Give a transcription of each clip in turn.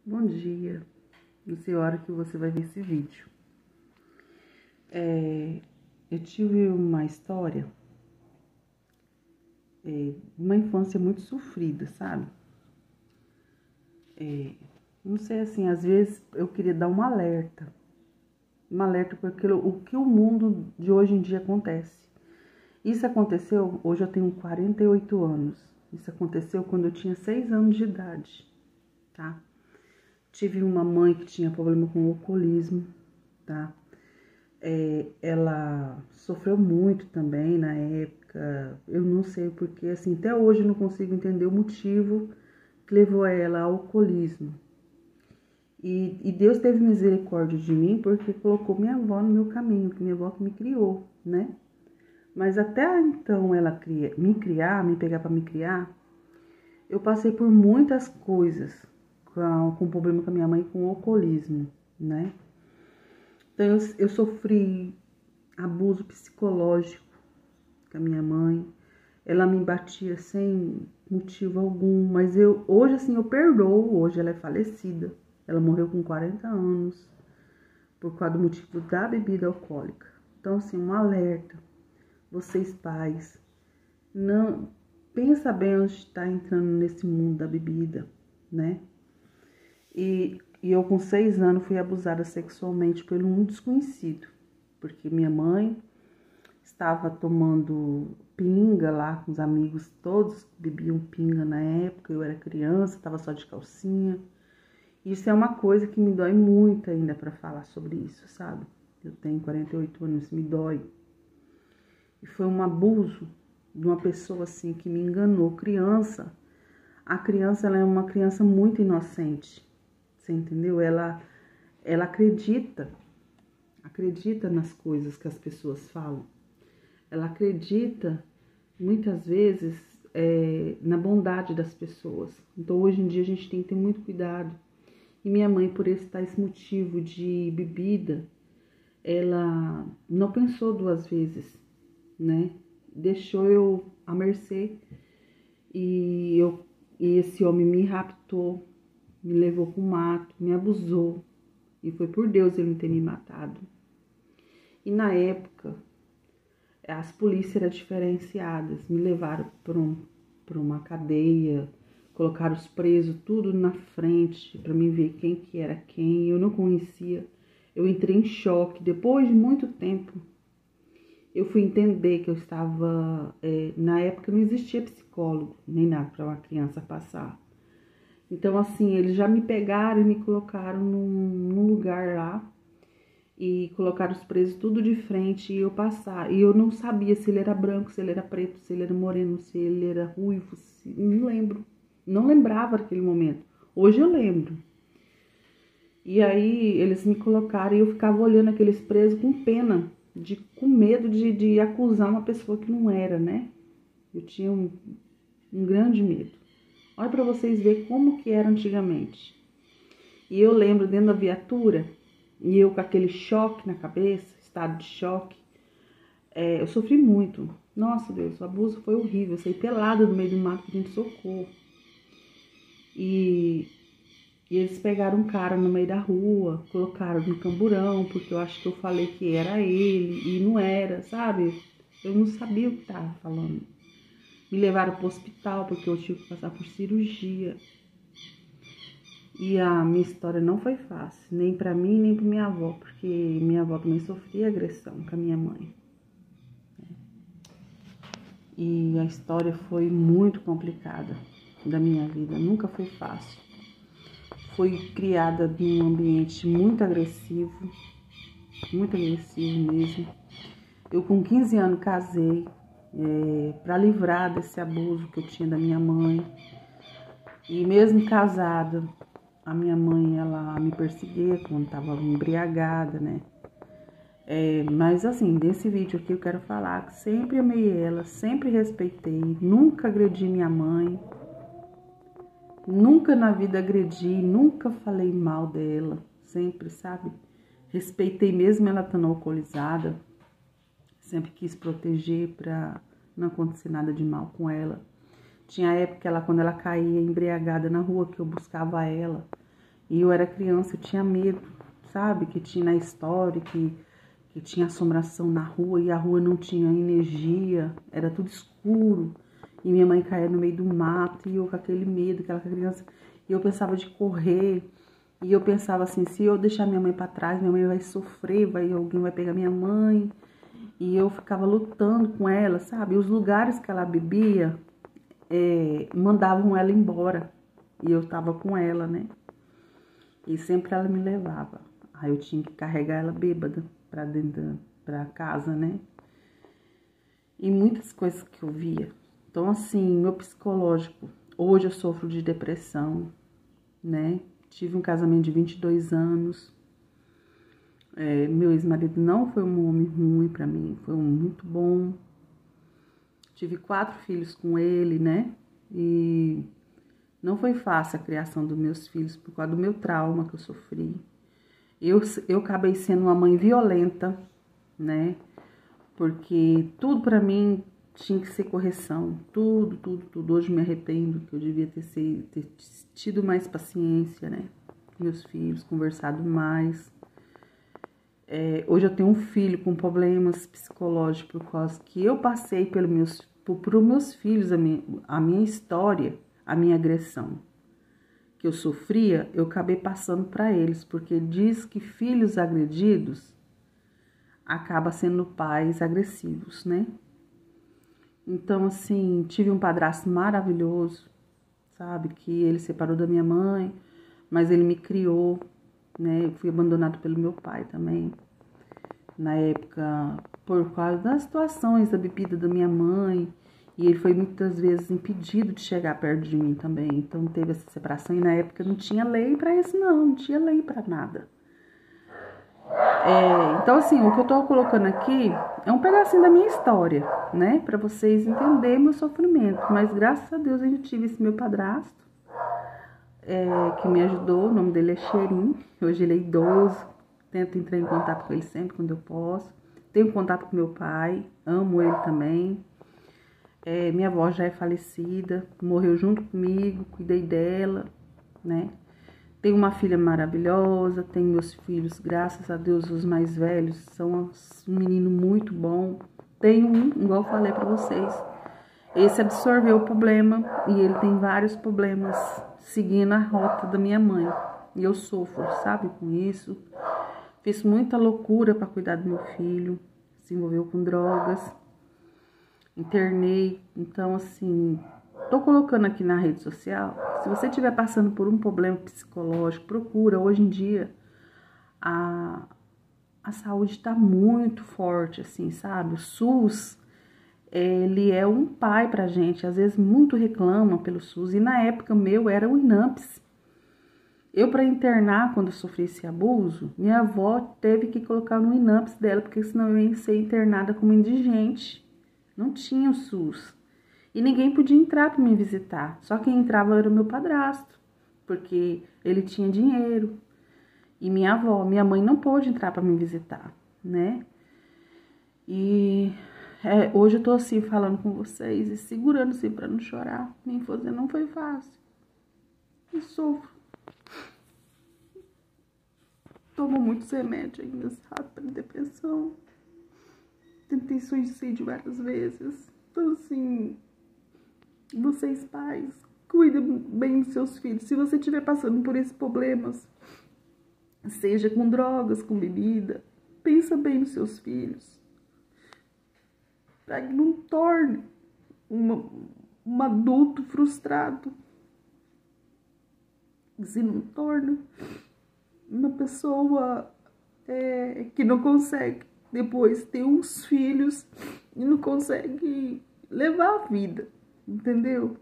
Bom dia, não sei a hora que você vai ver esse vídeo. Eu tive uma história, uma infância muito sofrida, sabe? Não sei, assim, às vezes eu queria dar um alerta porque o que o mundo de hoje em dia acontece. Isso aconteceu, hoje eu tenho 48 anos, isso aconteceu quando eu tinha 6 anos de idade, tá? Tive uma mãe que tinha problema com alcoolismo, tá? Ela sofreu muito também na época, eu não sei porque, assim, até hoje eu não consigo entender o motivo que levou ela ao alcoolismo. E Deus teve misericórdia de mim porque colocou minha avó no meu caminho, que minha avó que me criou, né? Mas até então ela me pegar para me criar, eu passei por muitas coisas com problema com a minha mãe, com alcoolismo, né? Então eu sofri abuso psicológico com a minha mãe. Ela me batia sem motivo algum, mas hoje assim eu perdoo. Hoje ela é falecida. Ela morreu com 40 anos por causa do motivo da bebida alcoólica. Então assim, um alerta. Vocês pais, não pensa bem onde está entrando nesse mundo da bebida, né? E eu com 6 anos fui abusada sexualmente por um desconhecido, porque minha mãe estava tomando pinga lá com os amigos, todos bebiam pinga na época, eu era criança, estava só de calcinha. Isso é uma coisa que me dói muito ainda para falar sobre isso, sabe? Eu tenho 48 anos, isso me dói. E foi um abuso de uma pessoa assim que me enganou, criança. A criança, ela é uma criança muito inocente, você entendeu? Ela acredita nas coisas que as pessoas falam. Ela acredita, muitas vezes, na bondade das pessoas. Então, hoje em dia, a gente tem que ter muito cuidado. E minha mãe, por esse motivo de bebida, ela não pensou 2 vezes, né? Deixou eu à mercê e esse homem me raptou, me levou para o mato, me abusou. E foi por Deus ele não ter me matado. E na época, as polícias eram diferenciadas, me levaram para uma cadeia, colocaram os presos tudo na frente para mim ver quem que era quem. Eu não conhecia, eu entrei em choque. Depois de muito tempo, eu fui entender que eu estava... na época não existia psicólogo, nem nada para uma criança passar. Então, assim, eles já me pegaram e me colocaram num lugar lá e colocaram os presos tudo de frente e eu passar. E eu não sabia se ele era branco, se ele era preto, se ele era moreno, se ele era ruivo, não lembro. Não lembrava naquele momento. Hoje eu lembro. E aí eles me colocaram e eu ficava olhando aqueles presos com pena, com medo de acusar uma pessoa que não era, né? Eu tinha um grande medo. Olha para vocês verem como que era antigamente. E eu lembro dentro da viatura, e eu com aquele choque na cabeça, estado de choque, eu sofri muito. Nossa, Deus, o abuso foi horrível. Eu saí pelada no meio do mato pedindo socorro. E eles pegaram um cara no meio da rua, colocaram no camburão, porque eu acho que eu falei que era ele, e não era, sabe? Eu não sabia o que estava falando. Me levaram para o hospital, porque eu tive que passar por cirurgia. E a minha história não foi fácil, nem para mim, nem para minha avó, porque minha avó também sofria agressão com a minha mãe. E a história foi muito complicada da minha vida, nunca foi fácil. Fui criada em um ambiente muito agressivo mesmo. Eu com 15 anos casei para livrar desse abuso que eu tinha da minha mãe. E mesmo casada, a minha mãe, ela me perseguia quando estava embriagada, né? Mas assim, nesse vídeo aqui eu quero falar que sempre amei ela, sempre respeitei, nunca agredi minha mãe, nunca na vida agredi, nunca falei mal dela, sempre, sabe? Respeitei mesmo ela estando alcoolizada, sempre quis proteger para não acontecer nada de mal com ela. Tinha época quando ela caía embriagada na rua que eu buscava ela. E eu era criança, eu tinha medo, sabe? Que tinha na história, que tinha assombração na rua e a rua não tinha energia, era tudo escuro. E minha mãe caía no meio do mato e eu com aquele medo, aquela criança. E eu pensava de correr. E eu pensava assim, se eu deixar minha mãe para trás, minha mãe vai sofrer, alguém vai pegar minha mãe. E eu ficava lutando com ela, sabe? E os lugares que ela bebia, mandavam ela embora. E eu tava com ela, né? E sempre ela me levava. Aí eu tinha que carregar ela bêbada pra casa, né? E muitas coisas que eu via. Então, assim, meu psicológico. Hoje eu sofro de depressão, né? Tive um casamento de 22 anos. Meu ex-marido não foi um homem ruim pra mim, foi um muito bom. Tive 4 filhos com ele, né? E não foi fácil a criação dos meus filhos por causa do meu trauma que eu sofri. Eu acabei sendo uma mãe violenta, né? Porque tudo pra mim tinha que ser correção. Tudo. Hoje me arrependo que eu devia ter tido mais paciência, né? Com meus filhos, conversado mais. Hoje eu tenho um filho com problemas psicológicos por causa que eu passei para os meus filhos a minha história, a minha agressão que eu sofria, eu acabei passando para eles, porque diz que filhos agredidos acabam sendo pais agressivos, né? Então, assim, tive um padrasto maravilhoso, sabe? Que ele separou da minha mãe, mas ele me criou, né? Eu fui abandonado pelo meu pai também. Na época, por causa das situações da bebida da minha mãe. E ele foi muitas vezes impedido de chegar perto de mim também. Então teve essa separação e na época não tinha lei pra isso não tinha lei pra nada. Então assim, o que eu tô colocando aqui é um pedacinho da minha história, né? Pra vocês entenderem meu sofrimento. Mas graças a Deus eu tive esse meu padrasto, que me ajudou. O nome dele é Xerim. Hoje ele é idoso. Tento entrar em contato com ele sempre quando eu posso. Tenho contato com meu pai, amo ele também. Minha avó já é falecida, morreu junto comigo, cuidei dela, né? Tenho uma filha maravilhosa, tenho meus filhos, graças a Deus, os mais velhos, são um menino muito bom. Tenho um, igual eu falei pra vocês, esse absorveu o problema e ele tem vários problemas seguindo a rota da minha mãe. E eu sofro, sabe, com isso. Fiz muita loucura pra cuidar do meu filho, se envolveu com drogas. Internei, então assim, tô colocando aqui na rede social, se você estiver passando por um problema psicológico, procura. Hoje em dia, a saúde tá muito forte, assim, sabe? O SUS, ele é um pai pra gente, às vezes muito reclama pelo SUS, e na época meu era o INAMPS. Eu, para internar, quando eu sofri esse abuso, minha avó teve que colocar no INAMPS dela, porque senão eu ia ser internada como indigente. Não tinha o SUS. E ninguém podia entrar para me visitar. Só quem entrava era o meu padrasto, porque ele tinha dinheiro. E minha avó, minha mãe não pôde entrar para me visitar, né? E hoje eu tô assim falando com vocês e segurando assim para não chorar. Minha infância não foi fácil. E sofro. Tomo muitos remédios ainda, sabe? Para depressão. Tentei suicídio várias vezes. Então, assim, vocês pais, cuidem bem dos seus filhos. Se você estiver passando por esses problemas, seja com drogas, com bebida, pensa bem nos seus filhos. Para que não torne um adulto frustrado. Se não torne uma pessoa que não consegue depois ter uns filhos e não consegue levar a vida, entendeu?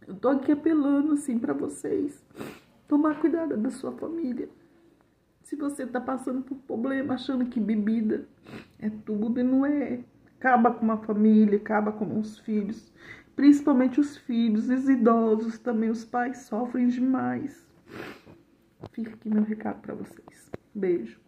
Eu tô aqui apelando assim pra vocês, tomar cuidado da sua família. Se você tá passando por problema, achando que bebida é tudo e não é, acaba com uma família, acaba com os filhos, principalmente os filhos, os idosos também, os pais sofrem demais. Fica aqui meu recado pra vocês. Beijo.